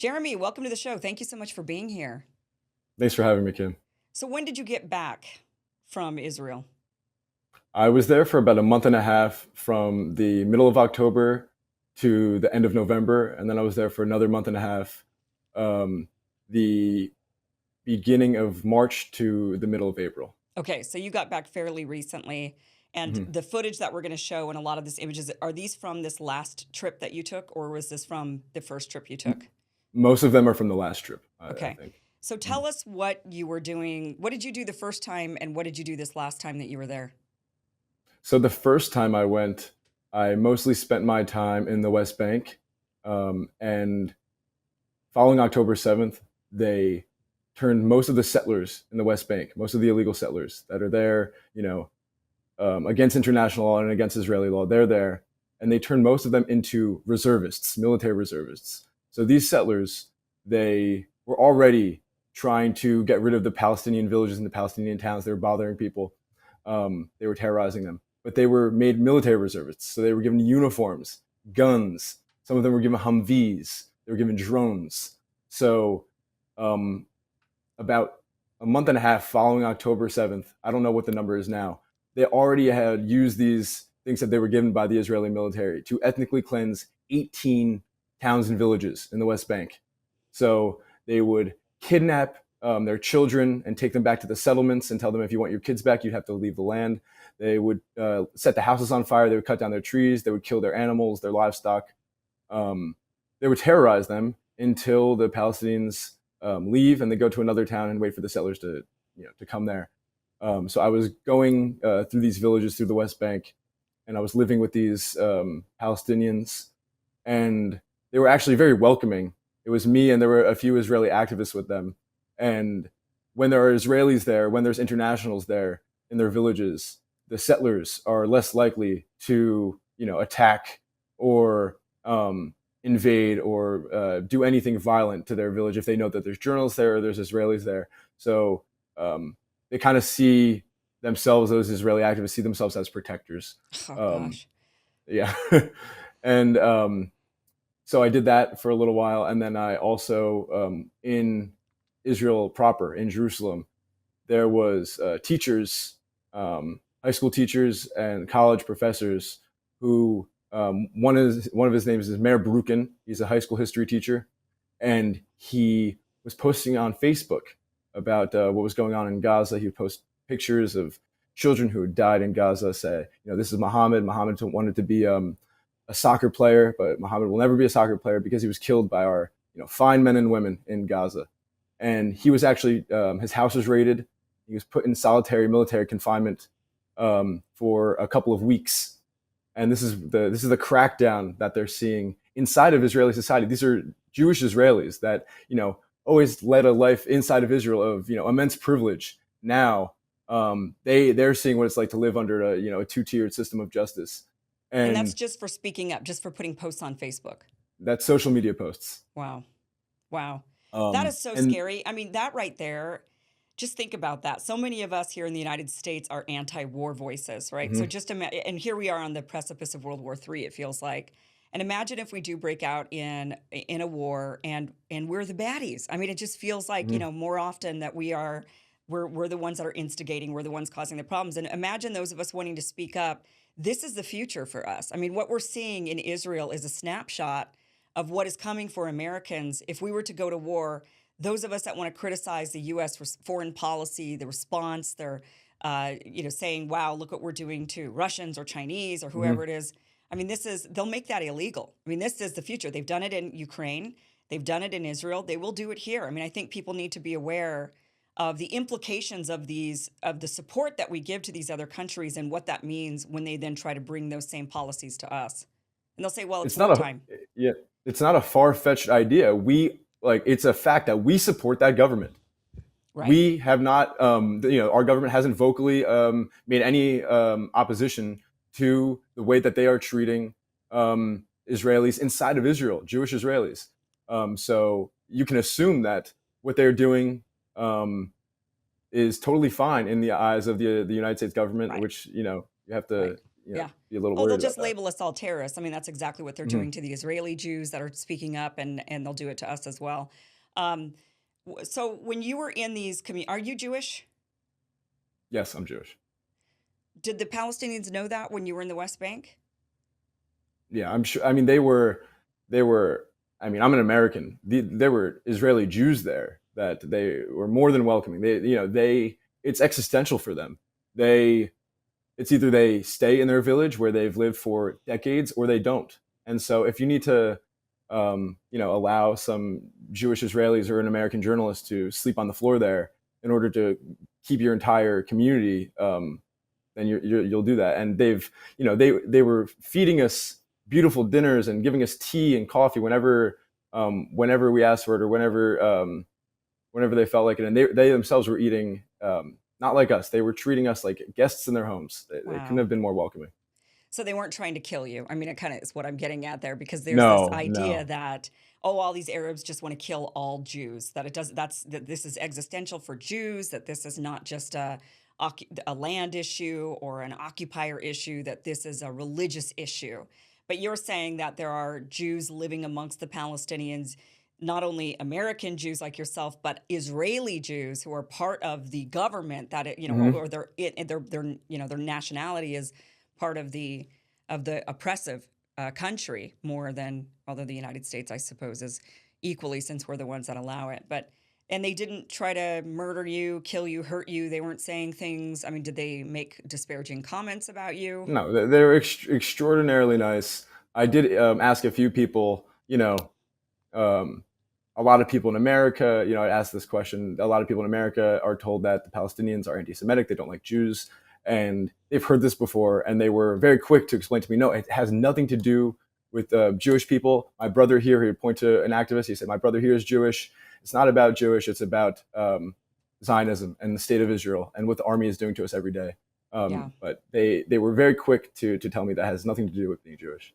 Jeremy, welcome to the show. Thank you so much for being here. Thanks for having me, Kim. So, when did you get back from Israel? I was there for about a month and a half from the middle of October to the end of November, and then I was there for another month and a half, the beginning of March to the middle of April. Okay, so you got back fairly recently, and Mhm. the footage that we're going to show and a lot of these images are these from this last trip that you took, or was this from the first trip you took? Most of them are from the last trip, I Okay, think. so Mhm. tell us what you were doing. What did you do the first time, and what did you do this last time that you were there? So the first time I went, I mostly spent my time in the West Bank, and following October 7th, they turned most of the settlers in the West Bank, most of the illegal settlers that are there, against international law and against Israeli law. They're there, and they turned most of them into reservists, military reservists. So these settlers, they were already trying to get rid of the Palestinian villages and the Palestinian towns. They were bothering people. They were terrorizing them, but they were made military reservists. So they were given uniforms, guns. Some of them were given Humvees. They were given drones. So um, about a month and a half following October 7th, I don't know what the number is now, they already had used these things that they were given by the Israeli military to ethnically cleanse 18 towns and villages in the West Bank. So they would kidnap their children and take them back to the settlements and tell them if you want your kids back, you'd have to leave the land. They would set the houses on fire. They would cut down their trees. They would kill their animals, their livestock. Um, they would terrorize them until the Palestinians leave and they go to another town and wait for the settlers to come there. So I was going through these villages through the West Bank, and I was living with these Palestinians, and they were actually very welcoming. It was me, and there were a few Israeli activists with them. And when there are Israelis there, when there's internationals there in their villages, the settlers are less likely to, attack or invade or do anything violent to their village if they know that there's journalists there or there's Israelis there. So they kind of see themselves, those Israeli activists see themselves as protectors. Oh Um, gosh. yeah. And so I did that for a little while. And then I also, in Israel proper, in Jerusalem, there was teachers, high school teachers and college professors who one of his names is Mayor Brukin. He's a high school history teacher, and he was posting on Facebook about what was going on in Gaza. He would post pictures of children who had died in Gaza. Say, this is Muhammad. Muhammad wanted to be a soccer player, but Muhammad will never be a soccer player because he was killed by our fine men and women in Gaza. And he was actually his house was raided. He was put in solitary military confinement for a couple of weeks, and this is the crackdown that they're seeing inside of Israeli society. These are Jewish Israelis that always led a life inside of Israel of immense privilege. Now they're seeing what it's like to live under a two-tiered system of justice, And that's and just for speaking up, just for putting posts on Facebook. that's social media posts. Wow. Wow. That is so And scary. I mean, that right there, just think about that. So many of us here in the United States are anti-war voices, right? So mhm, just imagine, and here we are on the precipice of World War III, it feels like. And imagine if we do break out in a war and we're the baddies. I mean, it just feels like, mhm. more often that we're the ones that are instigating, we're the ones causing the problems. And imagine those of us wanting to speak up. This is the future for us. I mean, what we're seeing in Israel is a snapshot of what is coming for Americans if we were to go to war. Those of us that want to criticize the U.S. Foreign policy, the response, they're, saying, "Wow, look what we're doing to Russians or Chinese or whoever Mhm. it is." I mean, they'll make that illegal. I mean, this is the future. They've done it in Ukraine. They've done it in Israel. They will do it here. I mean, I think people need to be aware of the implications of the support that we give to these other countries and what that means when they then try to bring those same policies to us. And they'll say, "Well, it's It's not a wartime." yeah, it's not a far-fetched idea. It's a fact that we support that government. Right. We have not, our government hasn't vocally made any opposition to the way that they are treating Israelis inside of Israel, Jewish Israelis. So you can assume that what they're doing um, is totally fine in the eyes of the United States government, Right. which you have to Right. Yeah. be a little Oh, they'll worried about just that. label us all terrorists. I mean, that's exactly what they're Mhm. doing to the Israeli Jews that are speaking up, and they'll do it to us as well. Um, so when you were in these are you Jewish? Yes, I'm Jewish. Did the Palestinians know that when you were in the West Bank? Yeah, I'm sure. I mean, they were. I mean, I'm an American. There were Israeli Jews there that they were more than welcoming. It's existential for them. It's either they stay in their village where they've lived for decades, or they don't. And so, if you need to, allow some Jewish Israelis or an American journalist to sleep on the floor there in order to keep your entire community, then you'll do that. And they were feeding us beautiful dinners and giving us tea and coffee whenever we asked for it, or whenever they felt like it. And they themselves were eating, not like us. They were treating us like guests in their homes. They couldn't Wow. have been more welcoming. So they weren't trying to kill you. I mean, it kind of is what I'm getting at there, because there's this No, idea no. that, oh, all these Arabs just want to kill all Jews. That it does. That this is existential for Jews. That this is not just a land issue or an occupier issue. That this is a religious issue. But you're saying that there are Jews living amongst the Palestinians, not only American Jews like yourself, but Israeli Jews who are part of the government, that Hmm. or their nationality is part of the oppressive country, more than, although the United States, I suppose, is equally, since we're the ones that allow it. But and they didn't try to murder you, kill you, hurt you. They weren't saying things. I mean, did they make disparaging comments about you? No, they were extraordinarily nice. I did ask a few people, um, a lot of people in America, I asked this question. A lot of people in America are told that the Palestinians are anti-Semitic, they don't like Jews, and they've heard this before. And they were very quick to explain to me, no, it has nothing to do with Jewish people. My brother here, he would point to an activist. He said, my brother here is Jewish. It's not about Jewish. It's about Zionism and the state of Israel and what the army is doing to us every day. Yeah. But they were very quick to tell me that has nothing to do with being Jewish.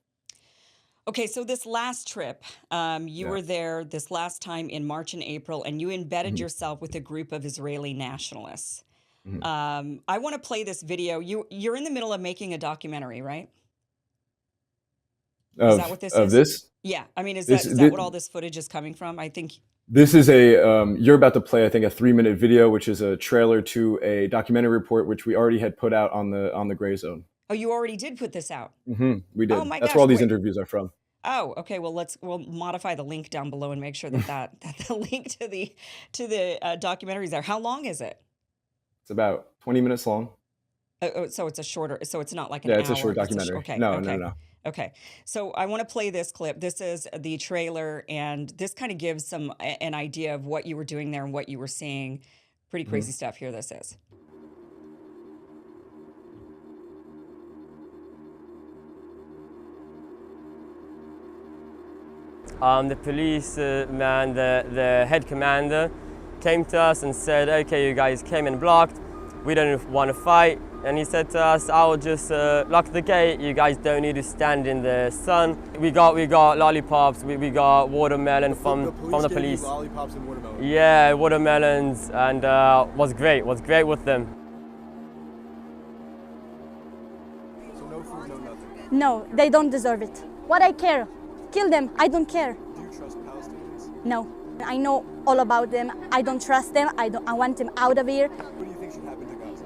Okay, so this last trip, you Yeah. were there this last time in March and April, and you embedded Mhm. yourself with a group of Israeli nationalists. Mhm. I want to play this video. You're in the middle of making a documentary, right? Is that what this Of is? this Yeah. I mean, this is that this, what all this footage is coming from? I think. this is a you're about to play, I think, a 3-minute video, which is a trailer to a documentary report which we already had put out on the Gray Zone. Oh, you already did put this out. We Oh did. my That's where gosh. all these Wait. interviews are from. Oh, okay. Well, we'll modify the link down below and make sure that the link to the documentary is there. How long is it? It's about 20 minutes long. So it's a shorter. So it's not like an Yeah, it's a hour. short documentary. Okay. No, no, Okay. no. Okay. So I want to play this clip. This is the trailer, and this kind of gives an idea of what you were doing there and what you were seeing. Pretty Mhm. crazy stuff. Here this is. The police man, the head commander, came to us and said, okay, you guys came and blocked, we don't want to fight. And he said to us, I'll just lock the gate, you guys don't need to stand in the sun. We got lollipops, we got watermelon from the police. Lollipops and watermelon. Yeah, watermelons, and was great with them. So no food, no nothing. No, they don't deserve it. What I care? Kill them. I don't care. Do you trust Palestinians? No. I know all about them. I don't trust them. I want them out of here. What do you think should happen to Gaza?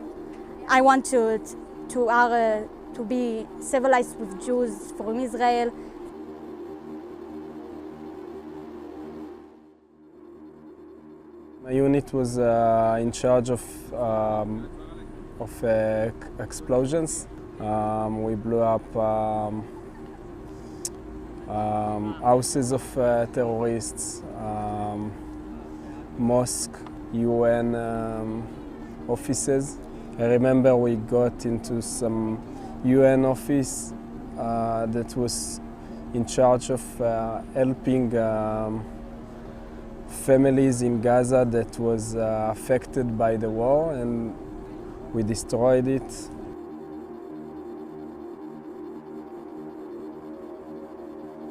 I want to be civilized with Jews from Israel. My unit was in charge of explosions. We blew up houses of terrorists, mosque, UN offices. I remember we got into some UN office that was in charge of helping families in Gaza that was affected by the war, and we destroyed it.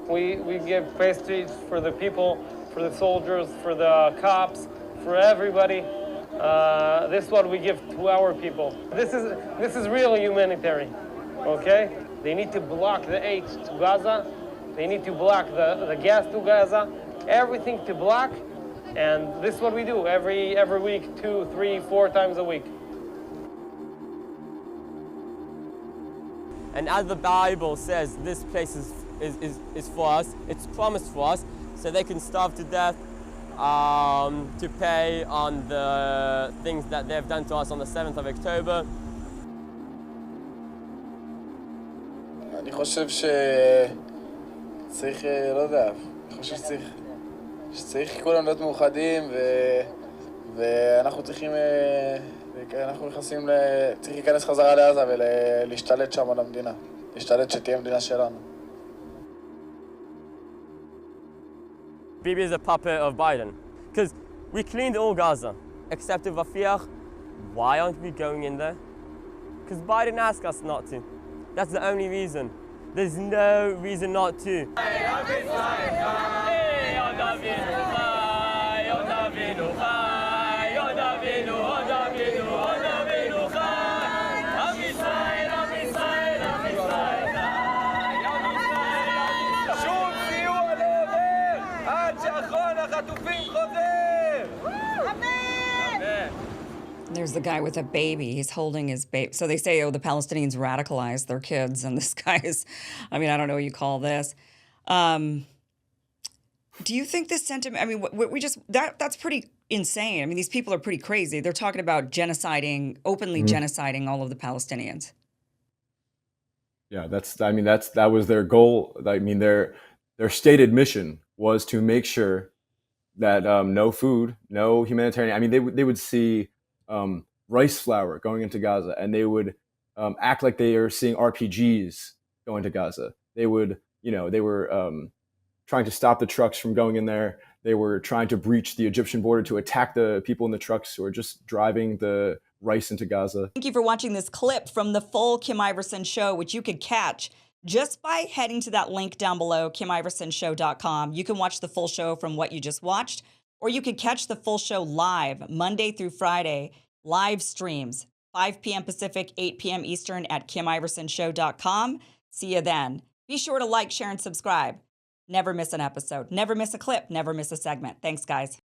We give pastries for the people, for the soldiers, for the cops, for everybody. This is what we give to our people. This is real humanitarian. okay? They need to block the aid to Gaza. They need to block the gas to Gaza. Everything to block. And this is what we do every week, 2, 3, 4 times a week. And as the Bible says, this place is for us, it's promised for us, so they can starve to death to pay on the things that they've done to us on the 7th of October. אני חושב שצריך, לא יודע, אני חושב שצריך כולם להיות מאוחדים ואנחנו צריכים, אנחנו נכנסים, צריך להיכנס חזרה לעזה ולהשתלט שם על המדינה, להשתלט שתהיה מדינה שלנו. Bibi is a puppet of Biden, because we cleaned all Gaza, except in Rafiah. Why aren't we going in there? Because Biden asked us not to. That's the only reason. There's no reason not to. There's the guy with a baby. He's holding his baby. So they say, oh, the Palestinians radicalized their kids, and this guy is, I mean, I don't know what you call this. Do you think this sentiment, I mean, we just, that's pretty insane. I mean, these people are pretty crazy. They're talking about genociding, openly genociding all of the Palestinians. Yeah, that was their goal. I mean, their stated mission was to make sure that no food, no humanitarian. I mean, they would see rice flour going into Gaza, and they would act like they are seeing RPGs going to Gaza. They would, they were trying to stop the trucks from going in there. They were trying to breach the Egyptian border to attack the people in the trucks who are just driving the rice into Gaza. Thank you for watching this clip from the full Kim Iverson show, which you could catch just by heading to that link down below, KimIversonShow.com. You can watch the full show from what you just watched, or you could catch the full show live Monday through Friday, live streams, 5 p.m. Pacific, 8 p.m. Eastern at KimIversonShow.com. See you then. Be sure to like, share, and subscribe. Never miss an episode. Never miss a clip. Never miss a segment. Thanks, guys.